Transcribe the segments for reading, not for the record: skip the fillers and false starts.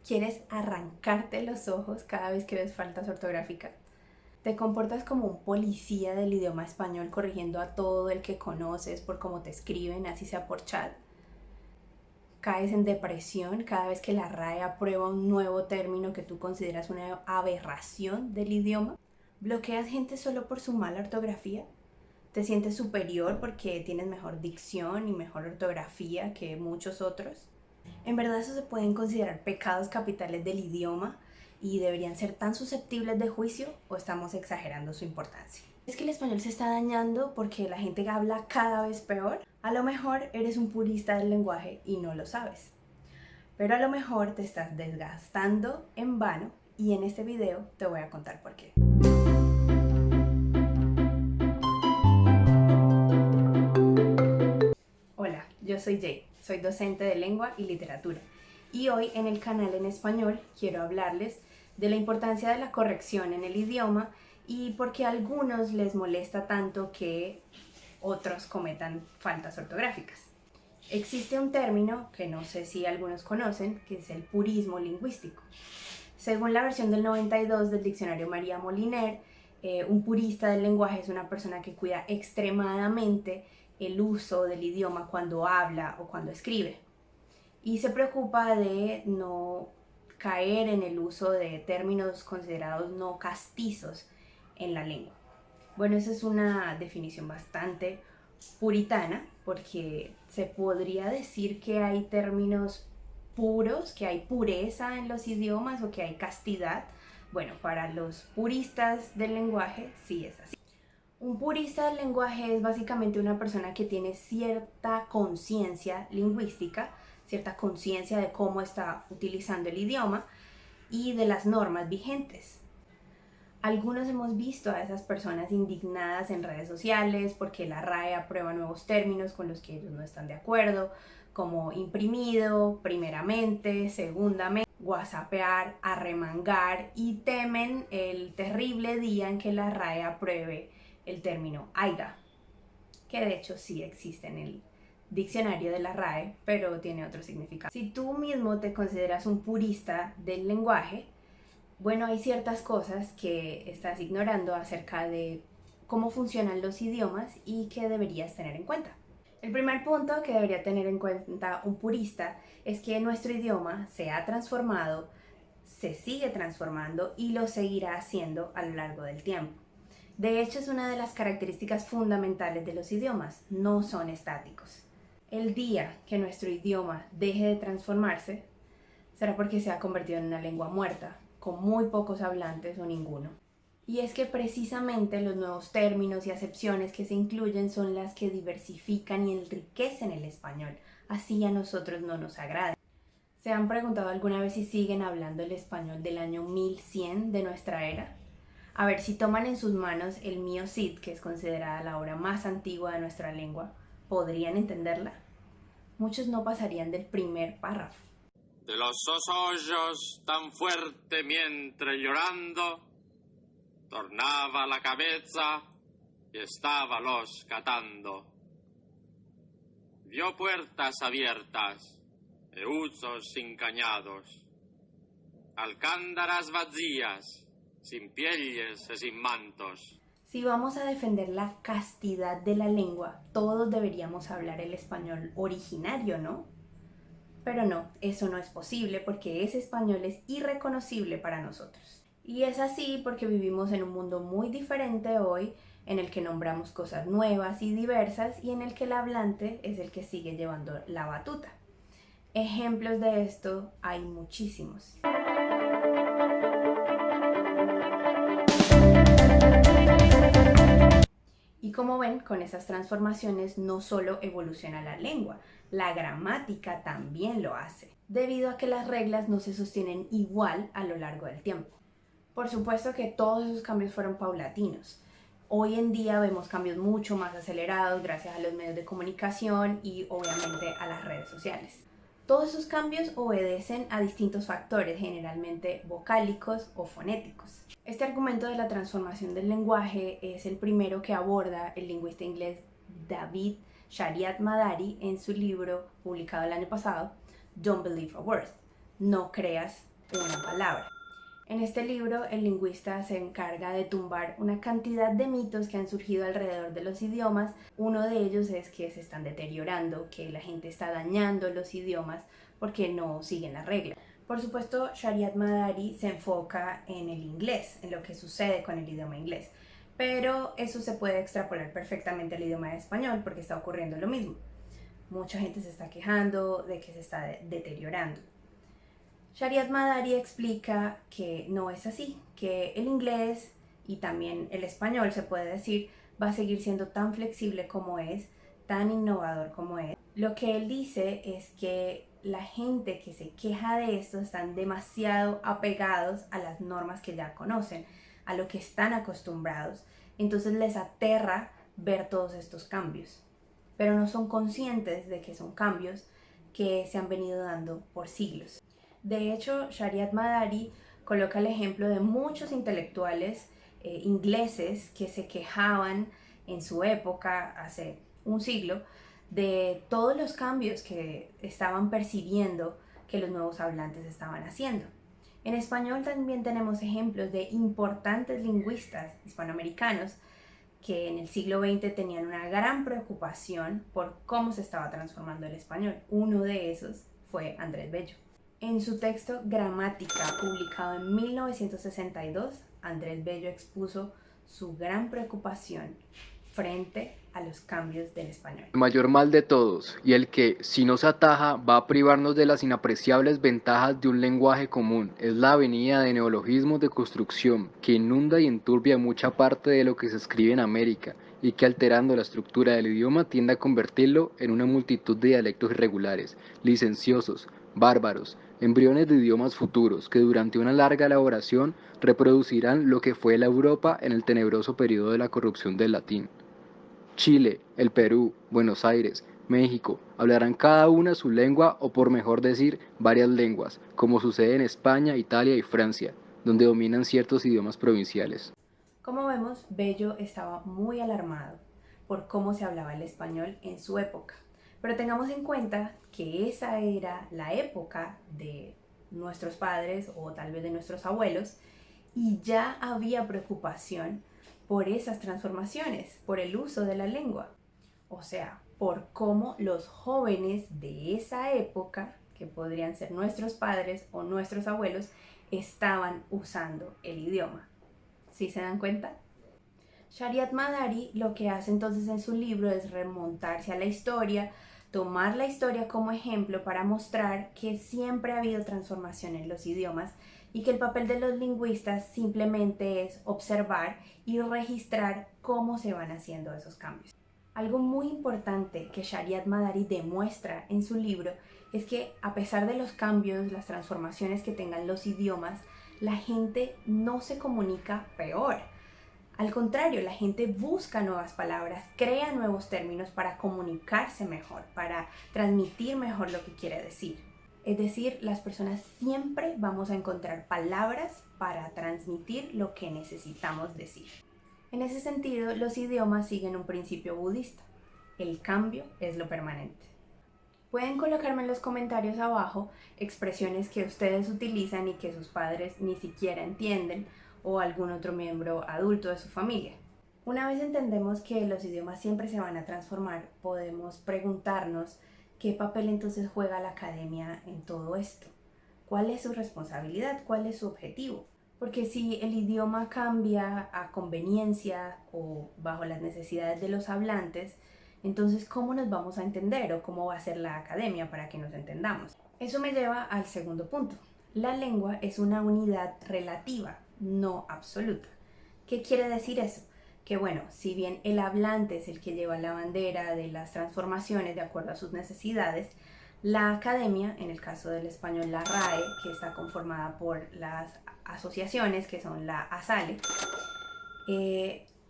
¿Quieres arrancarte los ojos cada vez que ves faltas ortográficas? ¿Te comportas como un policía del idioma español corrigiendo a todo el que conoces por cómo te escriben, así sea por chat? ¿Caes en depresión cada vez que la RAE aprueba un nuevo término que tú consideras una aberración del idioma? ¿Bloqueas gente solo por su mala ortografía? ¿Te sientes superior porque tienes mejor dicción y mejor ortografía que muchos otros? En verdad eso se pueden considerar pecados capitales del idioma y deberían ser tan susceptibles de juicio, o estamos exagerando su importancia. ¿Es que el español se está dañando porque la gente habla cada vez peor? A lo mejor eres un purista del lenguaje y no lo sabes. Pero a lo mejor te estás desgastando en vano y en este video te voy a contar por qué. Hola, yo soy Jay, soy docente de lengua y literatura y hoy en el canal en español quiero hablarles de la importancia de la corrección en el idioma y por qué a algunos les molesta tanto que otros cometan faltas ortográficas. Existe un término que no sé si algunos conocen, que es el purismo lingüístico. Según la versión del 92 del diccionario María Moliner, un purista del lenguaje es una persona que cuida extremadamente el uso del idioma cuando habla o cuando escribe y se preocupa de no caer en el uso de términos considerados no castizos en la lengua. Bueno, esa es una definición bastante puritana porque se podría decir que hay términos puros, que hay pureza en los idiomas o que hay castidad. Bueno, para los puristas del lenguaje sí es así. Un purista del lenguaje es básicamente una persona que tiene cierta conciencia lingüística, cierta conciencia de cómo está utilizando el idioma y de las normas vigentes. Algunos hemos visto a esas personas indignadas en redes sociales porque la RAE aprueba nuevos términos con los que ellos no están de acuerdo, como imprimido, primeramente, segundamente, whatsappear, arremangar, y temen el terrible día en que la RAE apruebe el término aiga, que de hecho sí existe en el diccionario de la RAE, pero tiene otro significado. Si tú mismo te consideras un purista del lenguaje, bueno, hay ciertas cosas que estás ignorando acerca de cómo funcionan los idiomas y que deberías tener en cuenta. El primer punto que debería tener en cuenta un purista es que nuestro idioma se ha transformado, se sigue transformando y lo seguirá haciendo a lo largo del tiempo. De hecho, es una de las características fundamentales de los idiomas, no son estáticos. El día que nuestro idioma deje de transformarse, será porque se ha convertido en una lengua muerta, con muy pocos hablantes o ninguno. Y es que precisamente los nuevos términos y acepciones que se incluyen son las que diversifican y enriquecen el español, así a nosotros no nos agrada. ¿Se han preguntado alguna vez si siguen hablando el español del año 1100 de nuestra era? A ver, si toman en sus manos el Mío Cid, que es considerada la obra más antigua de nuestra lengua, ¿podrían entenderla? Muchos no pasarían del primer párrafo. De los ojos tan fuerte mientras llorando, tornaba la cabeza y estaba los catando. Vio puertas abiertas e usos encañados, alcándaras vacías, sin pieles y sin mantos. Si vamos a defender la castidad de la lengua, todos deberíamos hablar el español originario, ¿no? Pero no, eso no es posible porque ese español es irreconocible para nosotros. Y es así porque vivimos en un mundo muy diferente hoy, en el que nombramos cosas nuevas y diversas y en el que el hablante es el que sigue llevando la batuta. Ejemplos de esto hay muchísimos. Y como ven, con esas transformaciones no solo evoluciona la lengua, la gramática también lo hace, debido a que las reglas no se sostienen igual a lo largo del tiempo. Por supuesto que todos esos cambios fueron paulatinos. Hoy en día vemos cambios mucho más acelerados gracias a los medios de comunicación y obviamente a las redes sociales. Todos esos cambios obedecen a distintos factores, generalmente vocálicos o fonéticos. Este argumento de la transformación del lenguaje es el primero que aborda el lingüista inglés David Shariat Madari en su libro publicado el año pasado, Don't Believe a Word, No creas una palabra. En este libro, el lingüista se encarga de tumbar una cantidad de mitos que han surgido alrededor de los idiomas. Uno de ellos es que se están deteriorando, que la gente está dañando los idiomas porque no siguen las reglas. Por supuesto, Shariat Madari se enfoca en el inglés, en lo que sucede con el idioma inglés. Pero eso se puede extrapolar perfectamente al idioma español porque está ocurriendo lo mismo. Mucha gente se está quejando de que se está deteriorando. Shariat Madari explica que no es así, que el inglés y también el español, se puede decir, va a seguir siendo tan flexible como es, tan innovador como es. Lo que él dice es que la gente que se queja de esto están demasiado apegados a las normas que ya conocen, a lo que están acostumbrados. Entonces les aterra ver todos estos cambios, pero no son conscientes de que son cambios que se han venido dando por siglos. De hecho, Shariat Madari coloca el ejemplo de muchos intelectuales ingleses que se quejaban en su época, hace un siglo, de todos los cambios que estaban percibiendo que los nuevos hablantes estaban haciendo. En español también tenemos ejemplos de importantes lingüistas hispanoamericanos que en el siglo XX tenían una gran preocupación por cómo se estaba transformando el español. Uno de esos fue Andrés Bello. En su texto Gramática, publicado en 1962, Andrés Bello expuso su gran preocupación frente a los cambios del español. El mayor mal de todos, y el que, si no se ataja, va a privarnos de las inapreciables ventajas de un lenguaje común, es la avenida de neologismos de construcción que inunda y enturbia mucha parte de lo que se escribe en América, y que alterando la estructura del idioma tiende a convertirlo en una multitud de dialectos irregulares, licenciosos, bárbaros, embriones de idiomas futuros que durante una larga elaboración reproducirán lo que fue la Europa en el tenebroso periodo de la corrupción del latín. Chile, el Perú, Buenos Aires, México, hablarán cada una su lengua o por mejor decir varias lenguas, como sucede en España, Italia y Francia, donde dominan ciertos idiomas provinciales. Como vemos, Bello estaba muy alarmado por cómo se hablaba el español en su época. Pero tengamos en cuenta que esa era la época de nuestros padres o tal vez de nuestros abuelos y ya había preocupación por esas transformaciones, por el uso de la lengua. O sea, por cómo los jóvenes de esa época, que podrían ser nuestros padres o nuestros abuelos, estaban usando el idioma. ¿Sí se dan cuenta? Shariat Madari lo que hace entonces en su libro es remontarse a la historia, tomar la historia como ejemplo para mostrar que siempre ha habido transformación en los idiomas y que el papel de los lingüistas simplemente es observar y registrar cómo se van haciendo esos cambios. Algo muy importante que Shariat Madari demuestra en su libro es que a pesar de los cambios, las transformaciones que tengan los idiomas, la gente no se comunica peor. Al contrario, la gente busca nuevas palabras, crea nuevos términos para comunicarse mejor, para transmitir mejor lo que quiere decir. Es decir, las personas siempre vamos a encontrar palabras para transmitir lo que necesitamos decir. En ese sentido, los idiomas siguen un principio budista. El cambio es lo permanente. Pueden colocarme en los comentarios abajo expresiones que ustedes utilizan y que sus padres ni siquiera entienden o algún otro miembro adulto de su familia. Una vez entendemos que los idiomas siempre se van a transformar, podemos preguntarnos qué papel entonces juega la academia en todo esto. ¿Cuál es su responsabilidad? ¿Cuál es su objetivo? Porque si el idioma cambia a conveniencia o bajo las necesidades de los hablantes, entonces ¿cómo nos vamos a entender o cómo va a ser la academia para que nos entendamos? Eso me lleva al segundo punto. La lengua es una unidad relativa, no absoluta. ¿Qué quiere decir eso? Que bueno, si bien el hablante es el que lleva la bandera de las transformaciones de acuerdo a sus necesidades, la academia, en el caso del español la RAE, que está conformada por las asociaciones que son la ASALE,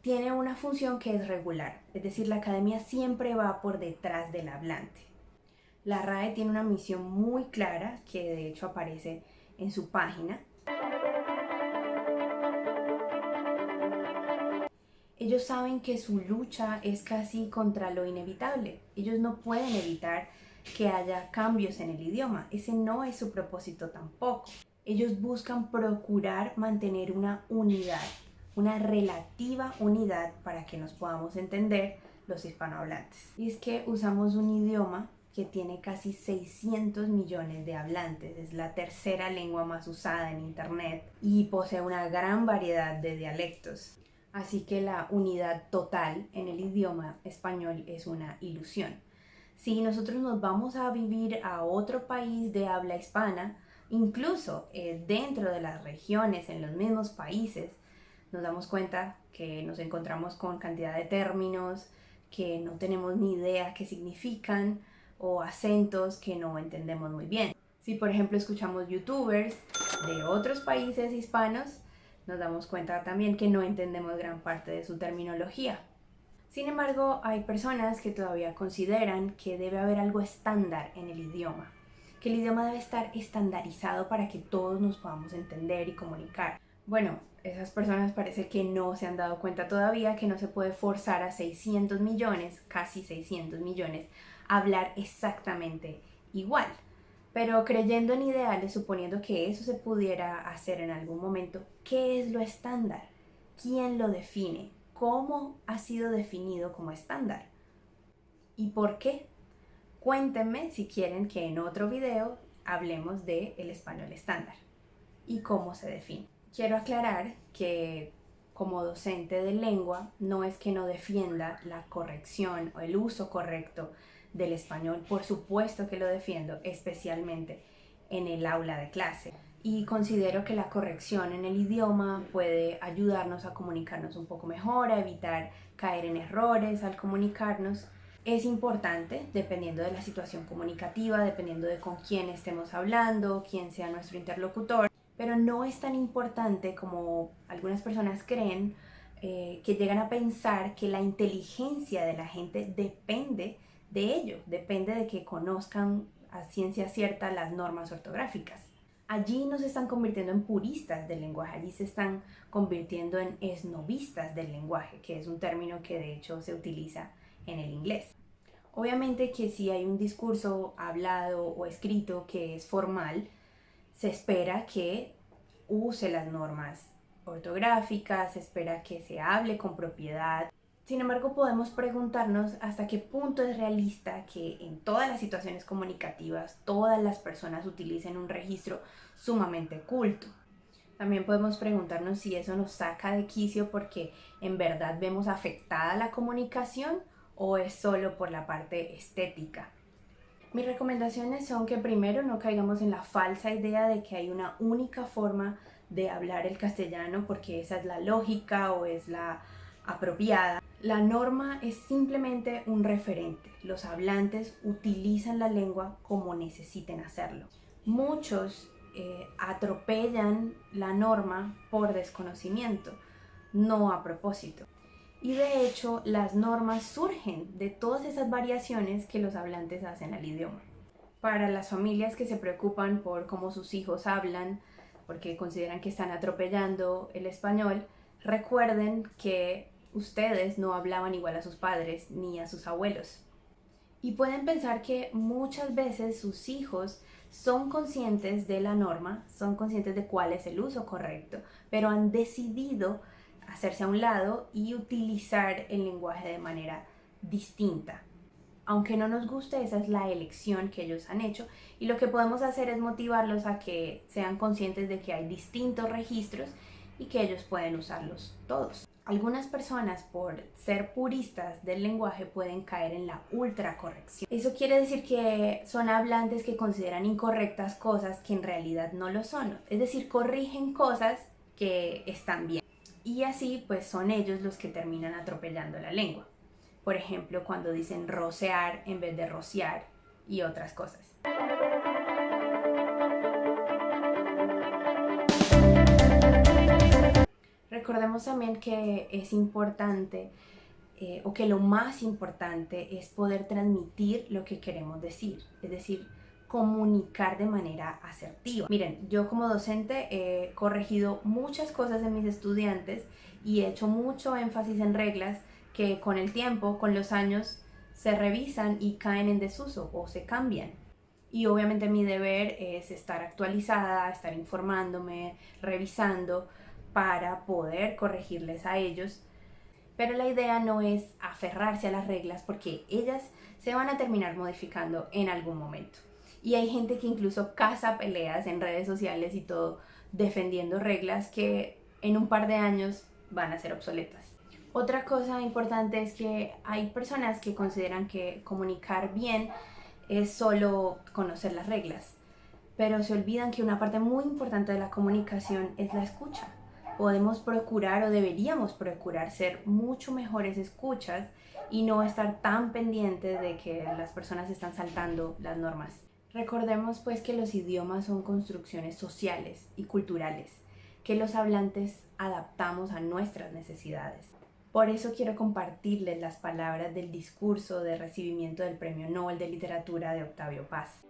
tiene una función que es regular, es decir, la academia siempre va por detrás del hablante. La RAE tiene una misión muy clara que de hecho aparece en su página. Ellos saben que su lucha es casi contra lo inevitable. Ellos no pueden evitar que haya cambios en el idioma. Ese no es su propósito tampoco. Ellos buscan procurar mantener una unidad, una relativa unidad para que nos podamos entender los hispanohablantes. Y es que usamos un idioma que tiene casi 600 millones de hablantes, es la tercera lengua más usada en Internet y posee una gran variedad de dialectos. Así que la unidad total en el idioma español es una ilusión. Si nosotros nos vamos a vivir a otro país de habla hispana, incluso dentro de las regiones, en los mismos países, nos damos cuenta que nos encontramos con cantidad de términos que no tenemos ni idea qué significan o acentos que no entendemos muy bien. Si por ejemplo escuchamos youtubers de otros países hispanos, nos damos cuenta también que no entendemos gran parte de su terminología. Sin embargo, hay personas que todavía consideran que debe haber algo estándar en el idioma, que el idioma debe estar estandarizado para que todos nos podamos entender y comunicar. Bueno, esas personas parece que no se han dado cuenta todavía que no se puede forzar a 600 millones, casi 600 millones, a hablar exactamente igual. Pero creyendo en ideales, suponiendo que eso se pudiera hacer en algún momento, ¿qué es lo estándar? ¿Quién lo define? ¿Cómo ha sido definido como estándar? ¿Y por qué? Cuéntenme si quieren que en otro video hablemos del español estándar y cómo se define. Quiero aclarar que como docente de lengua no es que no defienda la corrección o el uso correcto del español, por supuesto que lo defiendo, especialmente en el aula de clase. Y considero que la corrección en el idioma puede ayudarnos a comunicarnos un poco mejor, a evitar caer en errores al comunicarnos. Es importante, dependiendo de la situación comunicativa, dependiendo de con quién estemos hablando, quién sea nuestro interlocutor, pero no es tan importante como algunas personas creen, que llegan a pensar que la inteligencia de la gente depende de ello, depende de que conozcan a ciencia cierta las normas ortográficas. Allí no se están convirtiendo en puristas del lenguaje, allí se están convirtiendo en esnobistas del lenguaje, que es un término que de hecho se utiliza en el inglés. Obviamente que si hay un discurso hablado o escrito que es formal, se espera que use las normas ortográficas, se espera que se hable con propiedad. Sin embargo, podemos preguntarnos hasta qué punto es realista que en todas las situaciones comunicativas todas las personas utilicen un registro sumamente culto. También podemos preguntarnos si eso nos saca de quicio porque en verdad vemos afectada la comunicación o es solo por la parte estética. Mis recomendaciones son que primero no caigamos en la falsa idea de que hay una única forma de hablar el castellano porque esa es la lógica o es la apropiada. La norma es simplemente un referente. Los hablantes utilizan la lengua como necesiten hacerlo. Muchos atropellan la norma por desconocimiento, no a propósito. Y de hecho, las normas surgen de todas esas variaciones que los hablantes hacen al idioma. Para las familias que se preocupan por cómo sus hijos hablan, porque consideran que están atropellando el español, recuerden que ustedes no hablaban igual a sus padres ni a sus abuelos. Y pueden pensar que muchas veces sus hijos son conscientes de la norma, son conscientes de cuál es el uso correcto, pero han decidido hacerse a un lado y utilizar el lenguaje de manera distinta. Aunque no nos guste, esa es la elección que ellos han hecho y lo que podemos hacer es motivarlos a que sean conscientes de que hay distintos registros y que ellos pueden usarlos todos. Algunas personas, por ser puristas del lenguaje, pueden caer en la ultracorrección. Eso quiere decir que son hablantes que consideran incorrectas cosas que en realidad no lo son. Es decir, corrigen cosas que están bien. Y así, pues son ellos los que terminan atropellando la lengua. Por ejemplo, cuando dicen rocear en vez de rociar y otras cosas. Recordemos también que es importante, o que lo más importante es poder transmitir lo que queremos decir, es decir, comunicar de manera asertiva. Miren, yo como docente he corregido muchas cosas en mis estudiantes y he hecho mucho énfasis en reglas que con el tiempo, con los años, se revisan y caen en desuso o se cambian. y obviamente mi deber es estar actualizada, estar informándome, revisando para poder corregirles a ellos. Pero la idea no es aferrarse a las reglas porque ellas se van a terminar modificando en algún momento. Y hay gente que incluso caza peleas en redes sociales y todo defendiendo reglas que en un par de años van a ser obsoletas. Otra cosa importante es que hay personas que consideran que comunicar bien es solo conocer las reglas, pero se olvidan que una parte muy importante de la comunicación es la escucha. Podemos procurar o deberíamos procurar ser mucho mejores escuchas y no estar tan pendientes de que las personas están saltando las normas. Recordemos pues que los idiomas son construcciones sociales y culturales que los hablantes adaptamos a nuestras necesidades. Por eso quiero compartirles las palabras del discurso de recibimiento del Premio Nobel de Literatura de Octavio Paz.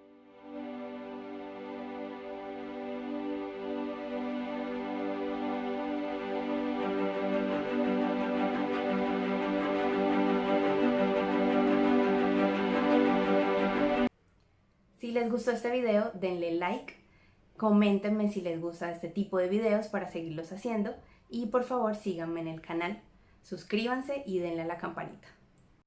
Si les gustó este video, denle like, coméntenme si les gusta este tipo de videos para seguirlos haciendo y por favor síganme en el canal, suscríbanse y denle a la campanita.